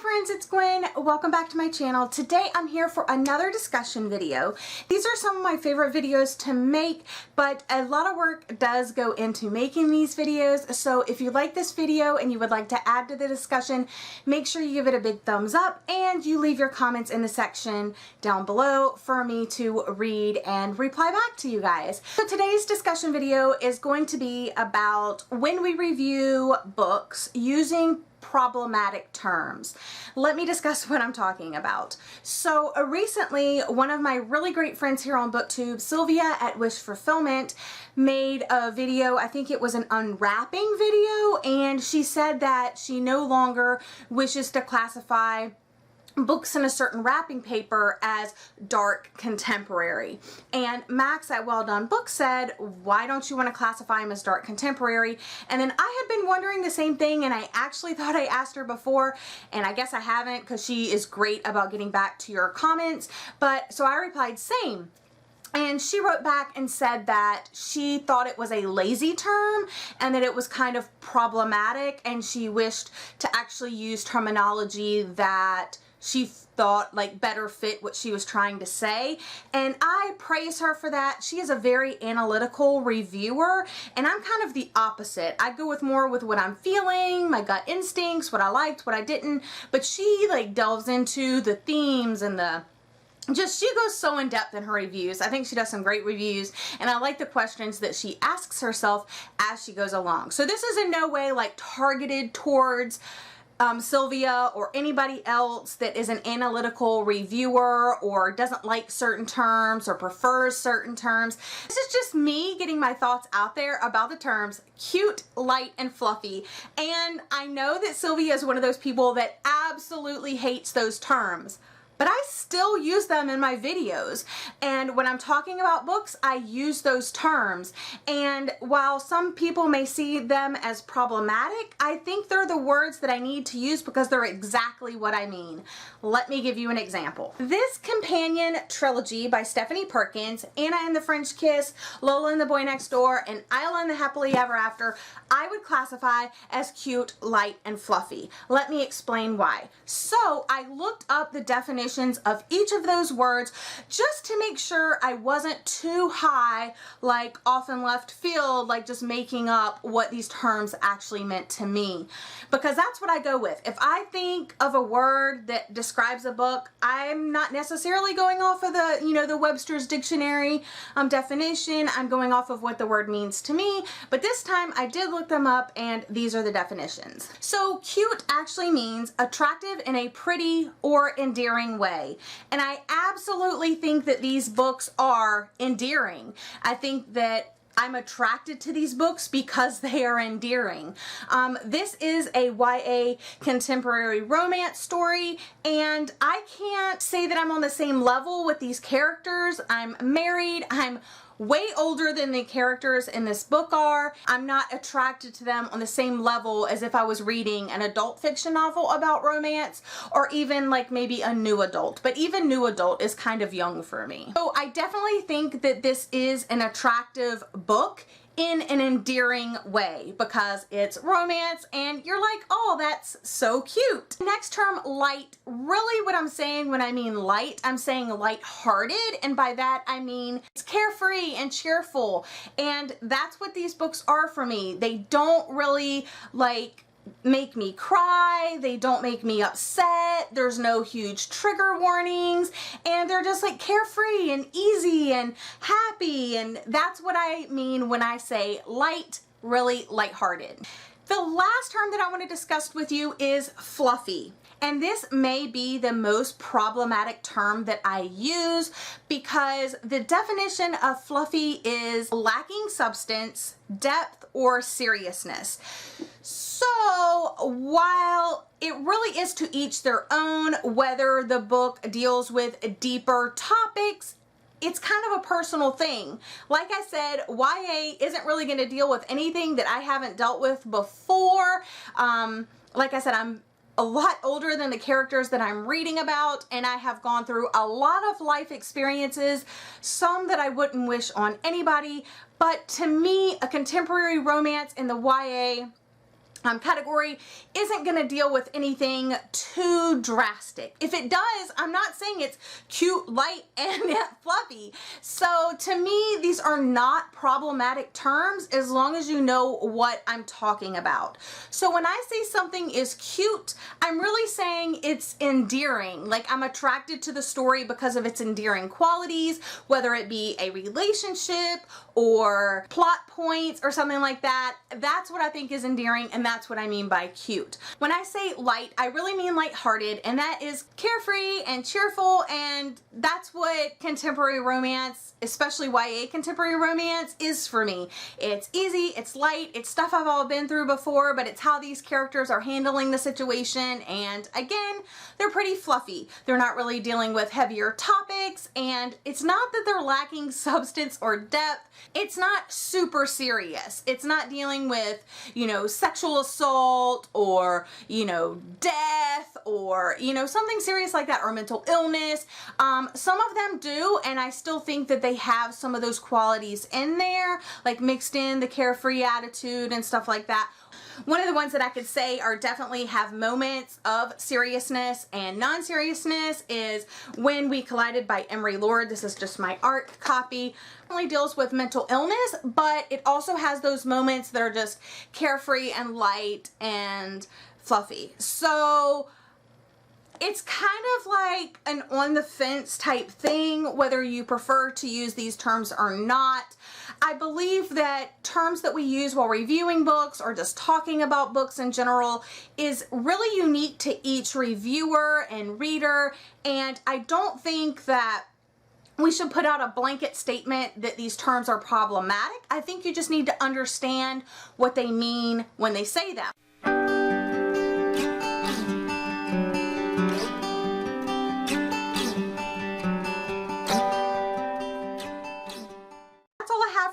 friends, it's Gwen. Welcome back to my channel. Today I'm here for another discussion video. These are some of my favorite videos to make, but a lot of work does go into making these videos. So if you like this video and you would like to add to the discussion, make sure you give it a big thumbs up and you leave your comments in the section down below for me to read and reply back to you guys. So today's discussion video is going to be about when we review books using problematic terms. Let me discuss what I'm talking about. So recently, one of my really great friends here on BookTube, Sylvia at Wish Fulfillment, made a video. I think it was an unwrapping video, and she said that she no longer wishes to classify books in a certain wrapping paper as dark contemporary. And Max at Well Done Books said, why don't you want to classify them as dark contemporary? And then I had been wondering the same thing, and I actually thought I asked her before, and I guess I haven't because she is great about getting back to your comments. But so I replied, same. And she wrote back and said that she thought it was a lazy term and that it was kind of problematic, and she wished to actually use terminology that she thought like better fit what she was trying to say. And I praise her for that. She is a very analytical reviewer, and I'm kind of the opposite. I go with more with what I'm feeling, my gut instincts, what I liked, what I didn't, but she like delves into the themes and she goes so in depth in her reviews. I think she does some great reviews, and I like the questions that she asks herself as she goes along. So this is in no way like targeted towards Sylvia or anybody else that is an analytical reviewer or doesn't like certain terms or prefers certain terms. This is just me getting my thoughts out there about the terms cute, light, and fluffy. And I know that Sylvia is one of those people that absolutely hates those terms, but I still use them in my videos. And when I'm talking about books, I use those terms. And while some people may see them as problematic, I think they're the words that I need to use because they're exactly what I mean. Let me give you an example. This companion trilogy by Stephanie Perkins, Anna and the French Kiss, Lola and the Boy Next Door, and Isla and the Happily Ever After, I would classify as cute, light, and fluffy. Let me explain why. So I looked up the definitions of each of those words just to make sure I wasn't too high, like off in left field, like just making up what these terms actually meant to me. Because that's what I go with. If I think of a word that describes a book, I'm not necessarily going off of the, the Webster's Dictionary definition. I'm going off of what the word means to me. But this time I did look them up, and these are the definitions. So cute actually means attractive in a pretty or endearing way. And I absolutely think that these books are endearing. I think that I'm attracted to these books because they are endearing. This is a YA contemporary romance story, and I can't say that I'm on the same level with these characters. I'm married. I'm way older than the characters in this book are. I'm not attracted to them on the same level as if I was reading an adult fiction novel about romance, or even like maybe a new adult. But even new adult is kind of young for me. So I definitely think that this is an attractive book in an endearing way because it's romance and you're like, oh, that's so cute. Next term, light. Really what I'm saying when I mean light, I'm saying light-hearted, and by that I mean it's carefree and cheerful, and that's what these books are for me. They don't really like make me cry, they don't make me upset, there's no huge trigger warnings, and they're just like carefree and easy and happy, and that's what I mean when I say light, really lighthearted. The last term that I want to discuss with you is fluffy. And this may be the most problematic term that I use because the definition of fluffy is lacking substance, depth, or seriousness. So while it really is to each their own whether the book deals with deeper topics, it's kind of a personal thing. Like I said, YA isn't really going to deal with anything that I haven't dealt with before. Like I said, I'm a lot older than the characters that I'm reading about, and I have gone through a lot of life experiences, some that I wouldn't wish on anybody. But to me, a contemporary romance in the YA category isn't going to deal with anything too drastic. If it does, I'm not saying it's cute, light, and fluffy. So to me, these are not problematic terms as long as you know what I'm talking about. So when I say something is cute, I'm really saying it's endearing. Like, I'm attracted to the story because of its endearing qualities, whether it be a relationship or plot points or something like that. That's what I think is endearing, and that's what I mean by cute. When I say light, I really mean lighthearted, and that is carefree and cheerful, and that's what contemporary romance, especially YA contemporary romance, is for me. It's easy, it's light, it's stuff I've all been through before, but it's how these characters are handling the situation, and again, they're pretty fluffy. They're not really dealing with heavier topics, and it's not that they're lacking substance or depth. It's not super serious. It's not dealing with, you know, sexual assault or, you know, death or, you know, something serious like that, or mental illness. Some of them do, and I still think that they have some of those qualities in there, like mixed in the carefree attitude and stuff like that. One of the ones that I could say are definitely have moments of seriousness and non-seriousness is When We Collided by Emery Lord. This is just my art copy. It only deals with mental illness, but it also has those moments that are just carefree and light and fluffy. So it's kind of like an on the fence type thing, whether you prefer to use these terms or not. I believe that terms that we use while reviewing books or just talking about books in general is really unique to each reviewer and reader, and I don't think that we should put out a blanket statement that these terms are problematic. I think you just need to understand what they mean when they say them.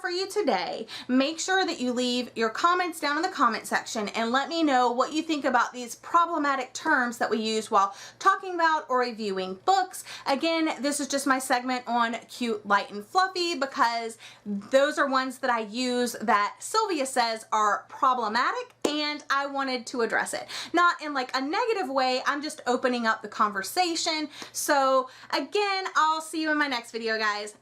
For you today. Make sure that you leave your comments down in the comment section and let me know what you think about these problematic terms that we use while talking about or reviewing books. Again, this is just my segment on cute, light, and fluffy because those are ones that I use that Sylvia says are problematic, and I wanted to address it. Not in like a negative way, I'm just opening up the conversation. So again, I'll see you in my next video, guys.